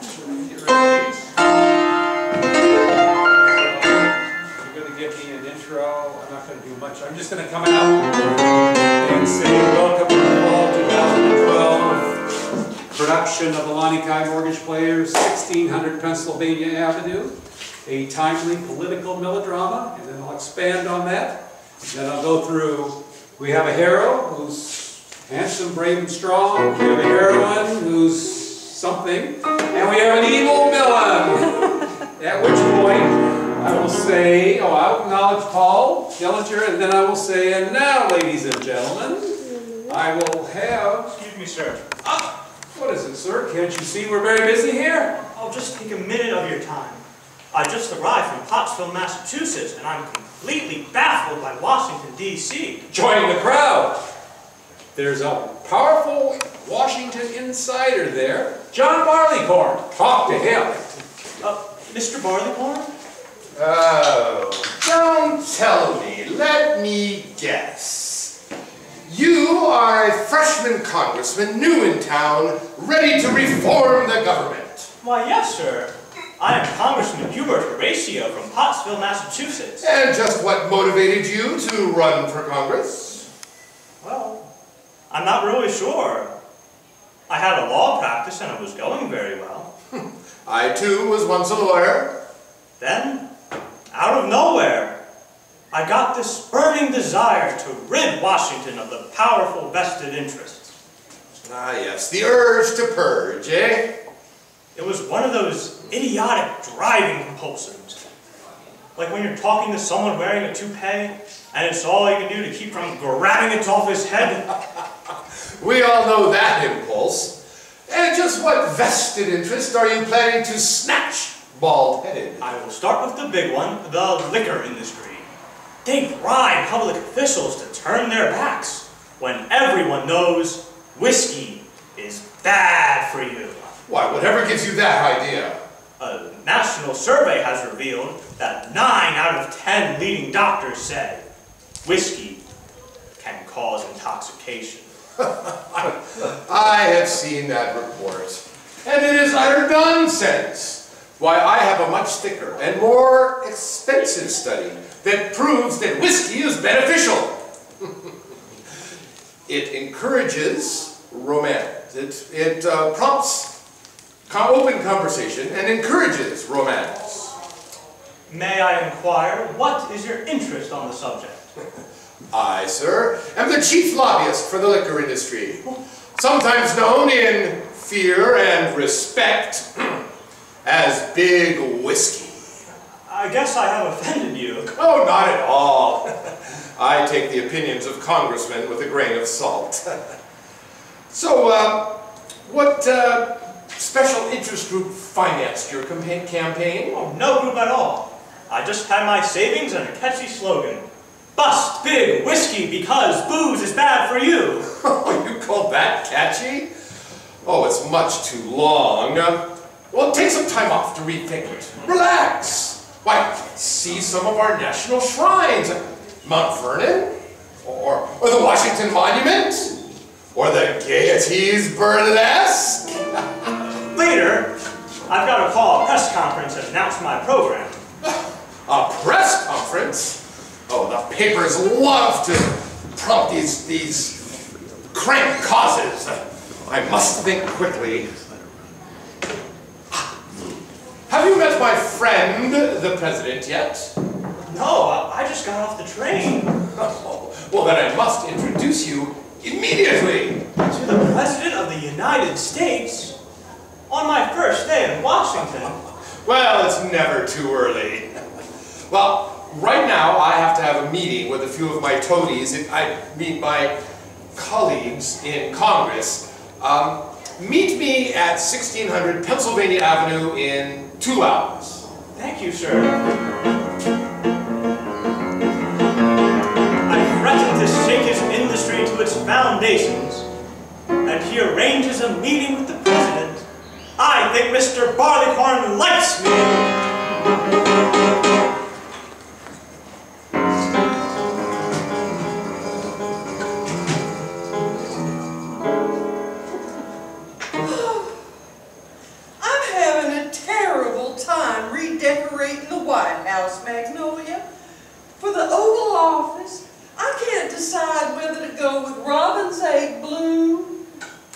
Get rid of these. So, you're going to give me an intro. I'm not going to do much. I'm just going to come out and say welcome to the fall 2012 production of the Lonnie Kai Mortgage Players, 1600 Pennsylvania Avenue. A timely political melodrama, and then I'll expand on that. Then I'll go through, we have a hero who's handsome, brave, and strong. We have a heroine who's something. And we have an evil villain. At which point, I will say, I'll acknowledge Paul Dillinger, and then I will say, and now, ladies and gentlemen, I will have... Excuse me, sir. What is it, sir? Can't you see we're very busy here? I'll just take a minute of your time. I just arrived from Pottsville, Massachusetts, and I'm completely baffled by Washington, D.C. Join the crowd. There's a powerful Washington insider there, John Barleycorn. Talk to him. Mr. Barleycorn? Oh, don't tell me. Let me guess. You are a freshman congressman, new in town, ready to reform the government. Why, yes, sir. I am Congressman Hubert Horatio from Pottsville, Massachusetts. And just what motivated you to run for Congress? Well, I'm not really sure. I had a law practice and it was going very well. I, too, was once a lawyer. Then, out of nowhere, I got this burning desire to rid Washington of the powerful vested interests. Ah, yes, the urge to purge, eh? It was one of those idiotic driving compulsions. Like when you're talking to someone wearing a toupee, and it's all you can do to keep from grabbing it off his head. We all know that impulse. And just what vested interest are you planning to snatch, bald-headed? I will start with the big one, the liquor industry. They bribe public officials to turn their backs when everyone knows whiskey is bad for you. Why, whatever gives you that idea? A national survey has revealed that 9 out of 10 leading doctors say whiskey can cause intoxication. I have seen that report, and it is utter nonsense. Why, I have a much thicker and more expensive study that proves that whiskey is beneficial. It encourages romance. It prompts open conversation and encourages romance. May I inquire, what is your interest on the subject? I, sir, am the chief lobbyist for the liquor industry, sometimes known in fear and respect as Big Whiskey. I guess I have offended you. Oh, not at all. I take the opinions of congressmen with a grain of salt. So, what special interest group financed your campaign? Oh, no group at all. I just had my savings and a catchy slogan. Bust Big Whiskey because booze is bad for you. Oh, you call that catchy? Oh, it's much too long. Well, take some time off to rethink it. Relax. Why, see some of our national shrines. Mount Vernon? Or the Washington Monument? Or the Gaieties Burlesque? Later, I've got to call a press conference and announce my program. A press conference? Oh, the papers love to prompt these crank causes. I must think quickly. Have you met my friend, the president, yet? No, I just got off the train. Oh, well, then I must introduce you immediately. To the President of the United States? On my first day in Washington? Well, it's never too early. Well, right now I have to have a meeting with a few of my toadies. I mean my colleagues in Congress. Meet me at 1600 Pennsylvania Avenue in 2 hours. Thank you, sir. I threatened to shake his industry to its foundations, and he arranges a meeting with the President. I think Mr. Barleycorn likes me. I'm having Magnolia. For the Oval Office, I can't decide whether to go with Robin's Egg Blue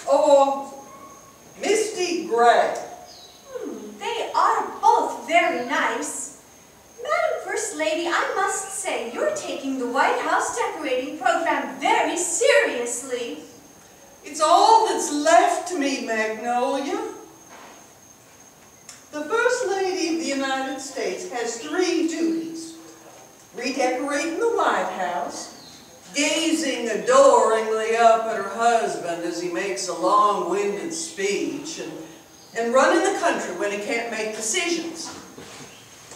or Misty Gray. They are both very nice. Madam First Lady, I must say, you're taking the White House decorating program very seriously. It's all that's left to me, Magnolia. The First Lady of the United States has 3 duties: redecorating the White House, gazing adoringly up at her husband as he makes a long-winded speech, and running the country when he can't make decisions.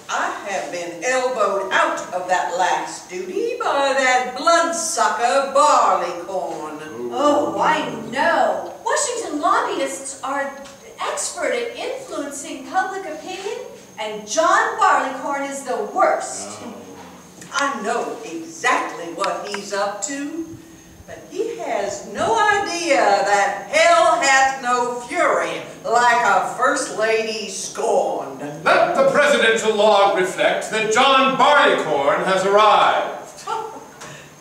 I have been elbowed out of that last duty by that bloodsucker Barleycorn. Oh, I know. Washington lobbyists are expert at influencing public opinion, and John Barleycorn is the worst. I know exactly what he's up to, but he has no idea that hell hath no fury like a First Lady scorned. Let the presidential log reflect that John Barleycorn has arrived.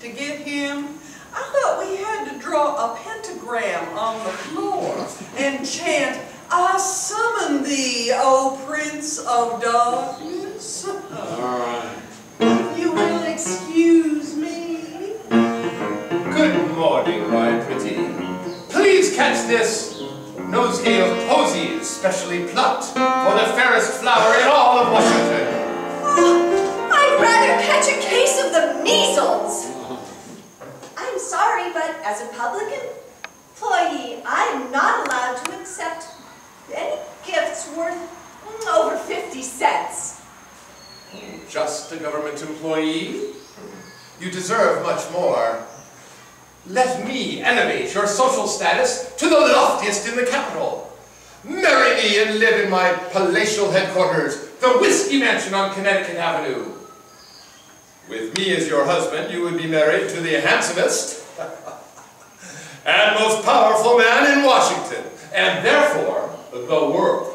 To get him, I thought we had to draw a pentagram on the floor and chant, "I summon thee, O Prince of Darkness." All right. If you will excuse me. Good morning, my pretty. Please catch this nosegay of posies, specially plucked for the fairest flower in all of Washington. Oh, I'd rather catch a case of the measles. I'm sorry, but as a public employee, I'm not allowed to accept any gifts worth over 50 cents. Just a government employee? You deserve much more. Let me elevate your social status to the loftiest in the capital. Marry me and live in my palatial headquarters, the Whiskey Mansion on Connecticut Avenue. With me as your husband, you would be married to the handsomest and most powerful man in Washington, and therefore the world.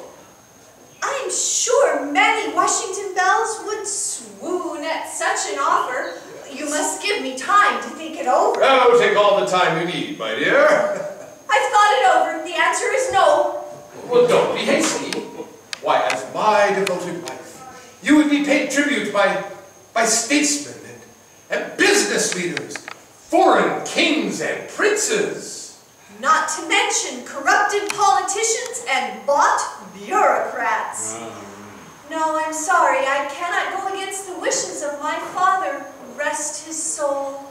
I'm sure many Washington belles would swoon at such an offer. You must give me time to think it over. Oh, take all the time you need, my dear. I've thought it over. The answer is no. Well, don't be hasty. Why, as my devoted wife, you would be paid tribute by statesmen and business leaders, foreign kings and princes. Not to mention corrupted politicians and bought bureaucrats. No, I'm sorry. I cannot go against the wishes of my father. Rest his soul.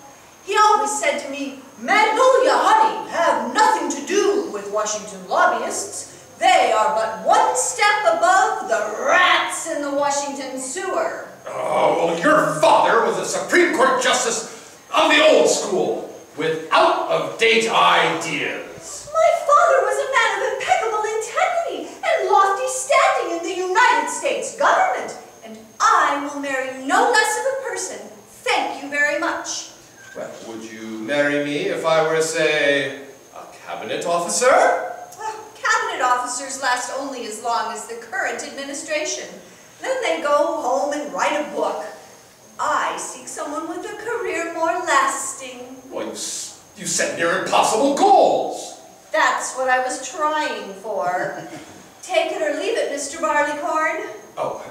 He always said to me, "Magnolia, honey, have nothing to do with Washington lobbyists. They are but one step above the rats in the Washington sewer." Oh, well, your father was a Supreme Court justice of the old school, with out-of-date ideas. My father was a man of impeccable integrity and lofty standing in the United States government, and I will marry no less of a person. Thank you very much. Well, would you marry me if I were, say, a cabinet officer? Well, cabinet officers last only as long as the current administration. Then they go home and write a book. I seek someone with a career more lasting. Well, you set near impossible goals. That's what I was trying for. Take it or leave it, Mr. Barleycorn. Oh,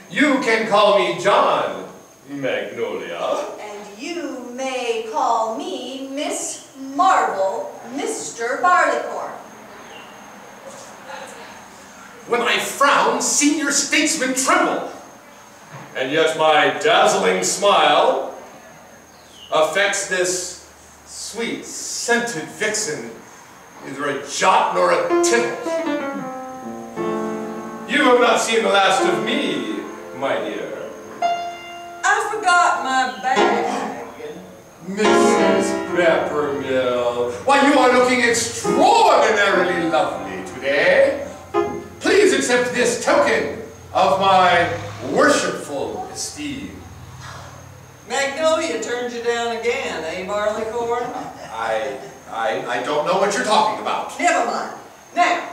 you can call me John, Magnolia. And you may call me Miss Marvel, Mr. Barleycorn. When I frown, senior statesmen tremble. And yet my dazzling smile affects this sweet, scented vixen neither a jot nor a tittle. You have not seen the last of me, my dear. I forgot my bag. Mrs. Peppermill, why, you are looking extraordinarily lovely today. Please accept this token of my worshipful esteem. Magnolia turned you down again, eh, Barleycorn? I don't know what you're talking about. Never mind. Now,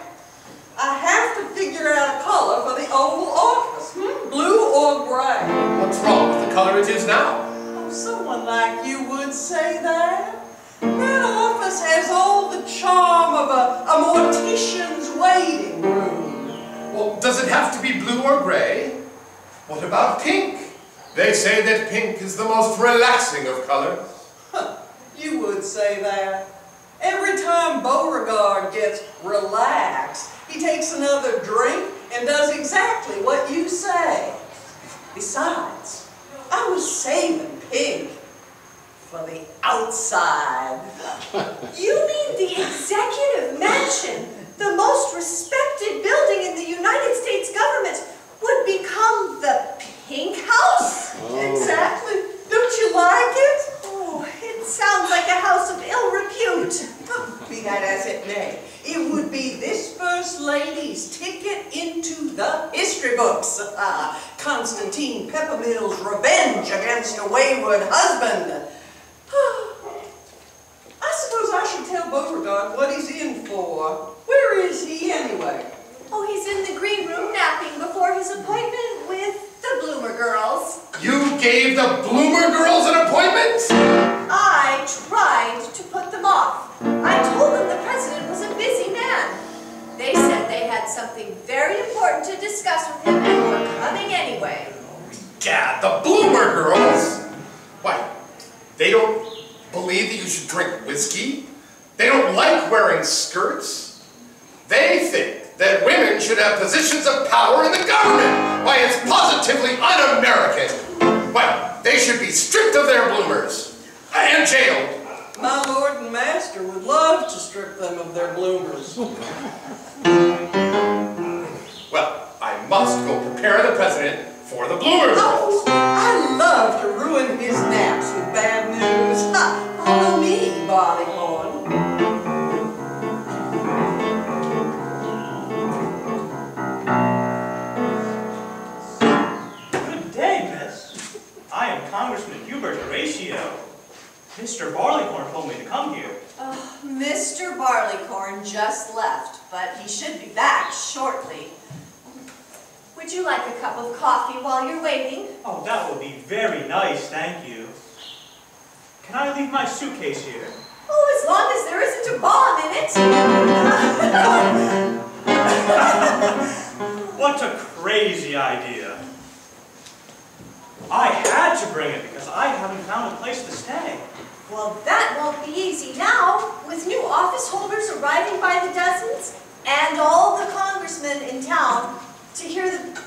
I have to figure out a color for the Oval Office. Blue or gray? What's wrong with the color it is now? Oh, someone like you would say that. That office has all the charm of a mortician's waiting room. Well, does it have to be blue or gray? What about pink? They say that pink is the most relaxing of colors. You would say that. Every time Beauregard gets relaxed, he takes another drink and does exactly what you say. Besides, I was saving pink for the outside. You mean the Executive Mansion, the most respected building in the United States government, would become the Pink House? Exactly. Don't you like it? Oh, it sounds like a house of ill repute. Be that as it may, it would be this First Lady's ticket into the history books. Constantine Peppermill's revenge against a wayward husband. I suppose I should tell Beauregard what he's in for. Where is he anyway? Oh, he's in the green room napping before his appointment with the Bloomer Girls. You gave the Bloomer Girls an appointment? I tried to put them off. I told them the president was a busy man. They said they had something very important to discuss with him and were coming anyway. Gad, the Bloomer Girls? Why, they don't believe that you should drink whiskey? They don't like wearing skirts? They think that women should have positions of power in the government. Why, it's positively un-American. Why, they should be stripped of their bloomers and jailed. My lord and master would love to strip them of their bloomers. Well, I must go prepare the president for the Bloomer Girls. Oh, I love to ruin his naps with bad news. Follow me, Barleycorn. Good day, miss. I am Congressman Hubert Horatio. Mr. Barleycorn told me to come here. Mr. Barleycorn just left, but he should be back shortly. Would you like a cup of coffee while you're waiting? Oh, that would be very nice, thank you. Can I leave my suitcase here? Oh, as long as there isn't a bomb in it. What a crazy idea. I had to bring it because I haven't found a place to stay. Well, that won't be easy now, with new office holders arriving by the dozens, and all the congressmen in town to hear the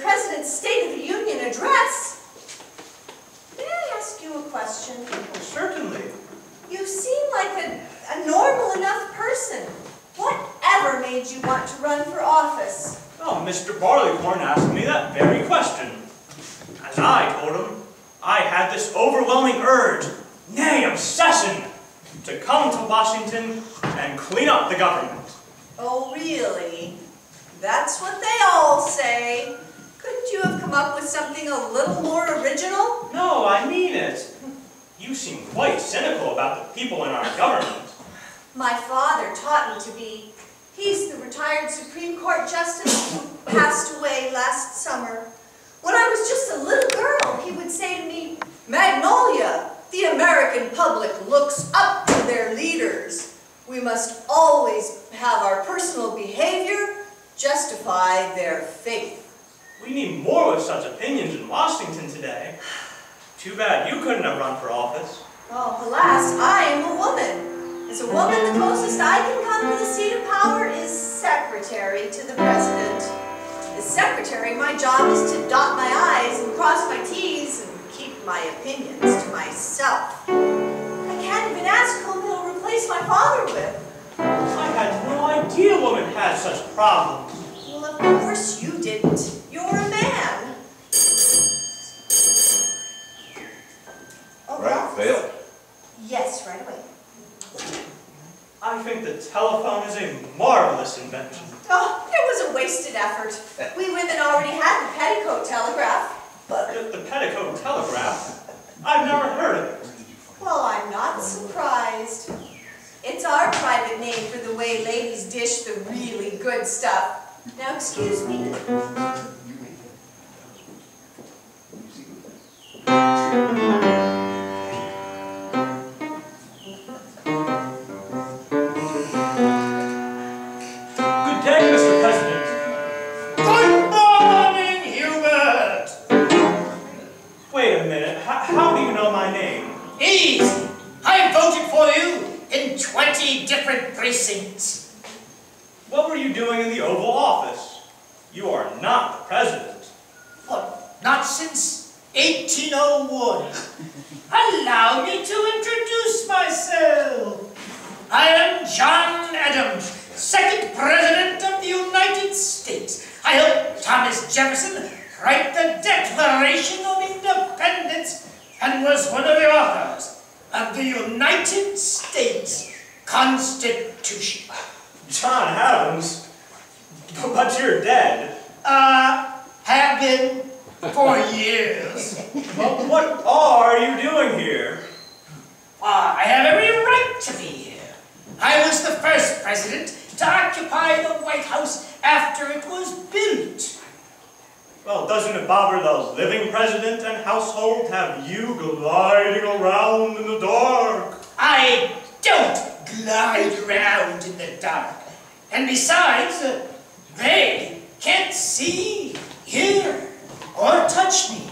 President's State of the Union address. May I ask you a question? Oh, certainly. You seem like a normal enough person. Whatever made you want to run for office? Oh, Mr. Barleycorn asked me that very question. As I told him, I had this overwhelming urge, nay, obsession, to come to Washington and clean up the government. Oh, really? That's what they all say. Couldn't you have come up with something a little more original? No, I mean it. You seem quite cynical about the people in our government. My father taught me to be. He's the retired Supreme Court Justice who passed away last summer. When I was just a little girl, he would say to me, "Magnolia, the American public looks up to their leaders. We must always have our personal behavior justify their faith." We need more of such opinions in Washington today. Too bad you couldn't have run for office. Oh, alas, I am a woman. As a woman, the closest I can come to the seat of power is secretary to the president. As secretary, my job is to dot my I's and cross my T's and keep my opinions to myself. I can't even ask whom he'll replace my father with. I had no idea women had such problems. Well, of course you didn't. You're a man. Oh, Right, Phil? Yes, right away. I think the telephone is a marvelous invention. Oh, it was a wasted effort. We women already had the petticoat telegraph. But the petticoat telegraph, I've never heard of it. Well, I'm not surprised. It's our private name for the way ladies dish the really good stuff. Now, excuse me. in the Oval Office. You are not the president. But not since 1801. Allow me to introduce myself. I am John Adams, second President of the United States. I helped Thomas Jefferson write the Declaration of Independence and was one of the authors of the United States Constitution. John Adams? But you're dead. Have been for years. Well, what are you doing here? I have every right to be here. I was the first president to occupy the White House after it was built. Well, doesn't it bother the living president and household to have you gliding around in the dark? I don't glide around in the dark. And besides, they can't see, hear, or touch me.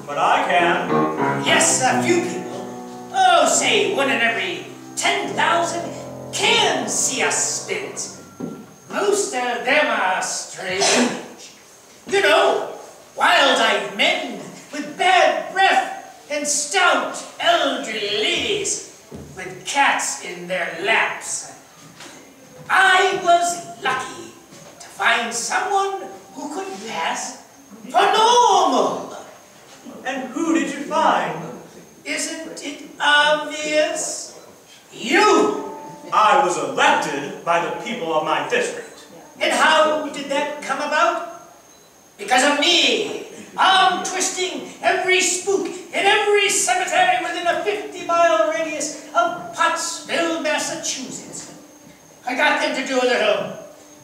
But I can. Yes, a few people. Oh, say 1 in every 10,000 can see us spirits. Most of them are strange. You know, wild-eyed men with bad breath and stout elderly ladies with cats in their laps. I was lucky to find someone who could pass for normal. And who did you find? Isn't it obvious? You! I was elected by the people of my district. And how did that come about? Because of me. I'm twisting every spook in every cemetery within a 50-mile radius of Pottsville, Massachusetts. I got them to do a little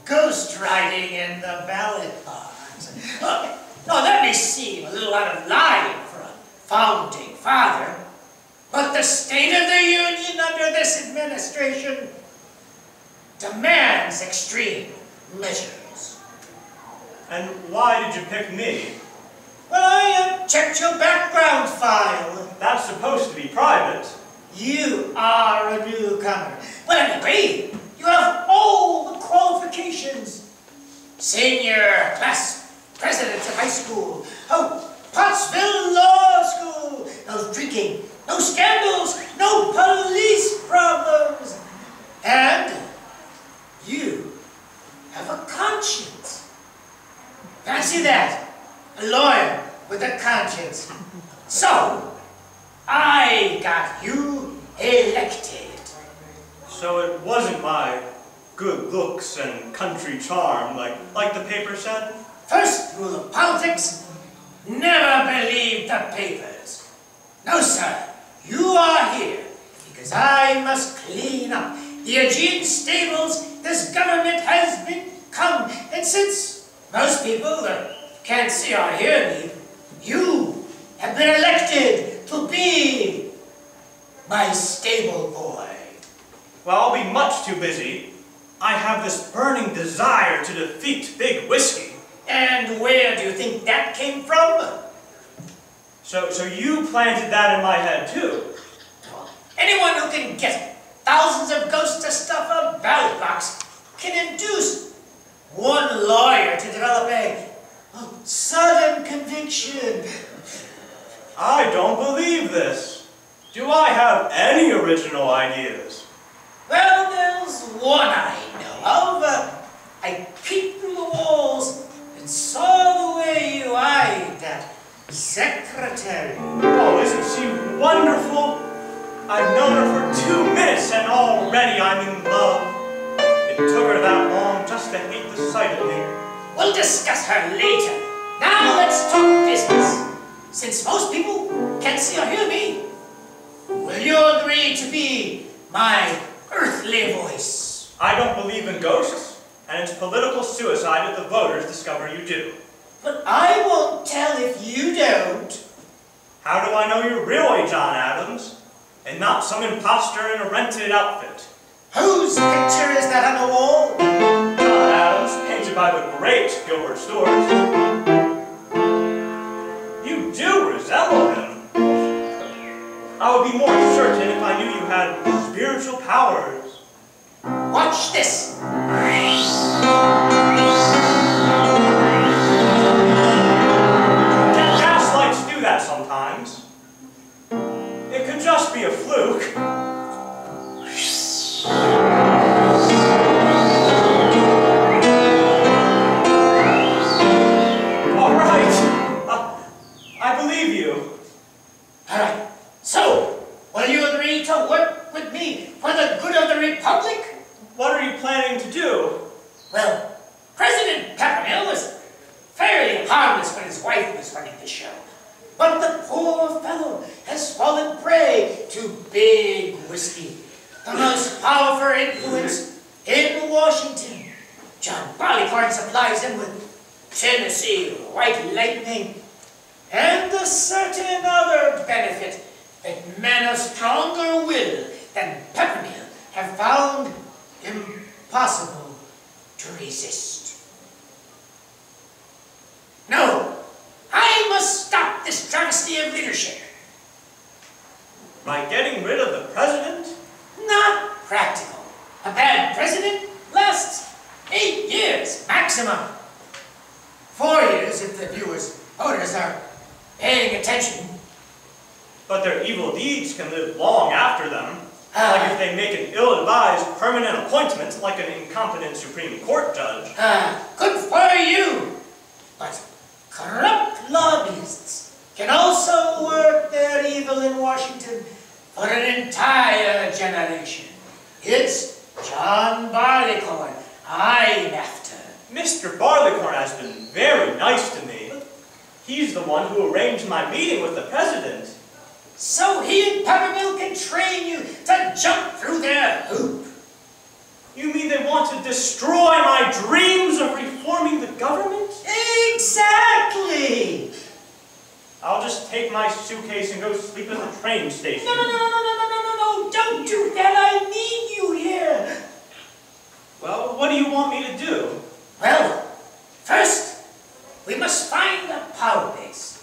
ghost riding in the ballot box. Now that may seem a little out of line for a founding father, but the State of the Union under this administration demands extreme measures. And why did you pick me? Well, I checked your background file. That's supposed to be private. You are a newcomer. Well, anyway, you have all the qualifications. Senior class president of high school. Oh, Pottsville Law School. No drinking, no scandals, no police problems. And you have a conscience. Fancy that. A lawyer with a conscience. So, I got you elected. So it wasn't my good looks and country charm like the paper said? First rule of politics, never believe the papers. No, sir, you are here because I must clean up the Aegean stables this government has become. And since most people can't see or hear me, you have been elected to be my stable boy. Well, I'll be much too busy. I have this burning desire to defeat Big Whiskey. And where do you think that came from? So you planted that in my head too? Anyone who can get thousands of ghosts to stuff a ballot box can induce one lawyer to develop a sudden conviction. I don't believe this. Do I have any original ideas? Well, there's one I know of. I peeked through the walls and saw the way you eyed that secretary. Oh, isn't she wonderful? I've known her for 2 minutes and already I'm in love. It took her that long just to hate the sight of me. We'll discuss her later. Now let's talk business. Since most people can't see or hear me, will you agree to be my earthly voice? I don't believe in ghosts, and it's political suicide if the voters discover you do. But I won't tell if you don't. How do I know you're really John Adams, and not some imposter in a rented outfit? Whose picture is that on the wall? John Adams, painted by the great Gilbert Stuart. You do resemble him. I would be more certain if I knew you had spiritual powers. you planning to do? Well, President Peppermill was fairly harmless when his wife was running the show. But the poor fellow has fallen prey to Big Whiskey, the most powerful influence in Washington. John Barleycorn supplies him with Tennessee White Lightning and a certain other benefit that men of stronger will than Peppermill have found impossible to resist. No, I must stop this travesty of leadership. By getting rid of the president? Not practical. A bad president lasts 8 years maximum. 4 years if the voters are paying attention. But their evil deeds can live long after them. Like if they make an ill-advised permanent appointment, like an incompetent Supreme Court judge. Good for you. But corrupt lobbyists can also work their evil in Washington for an entire generation. It's John Barleycorn I'm after. Mr. Barleycorn has been very nice to me. He's the one who arranged my meeting with the president. So he and Peppermill can train you to jump through their hoop. You mean they want to destroy my dreams of reforming the government? Exactly! I'll just take my suitcase and go sleep at the train station. No, don't do that. I need you here. Well, what do you want me to do? Well, first, we must find a power base.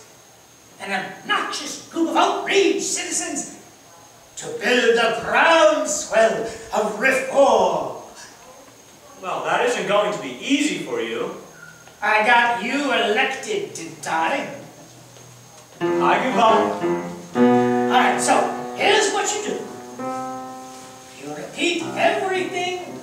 An obnoxious group of outraged citizens to build a groundswell of reform. Well, that isn't going to be easy for you. I got you elected, didn't I? I give up. Alright, so here's what you do. You repeat everything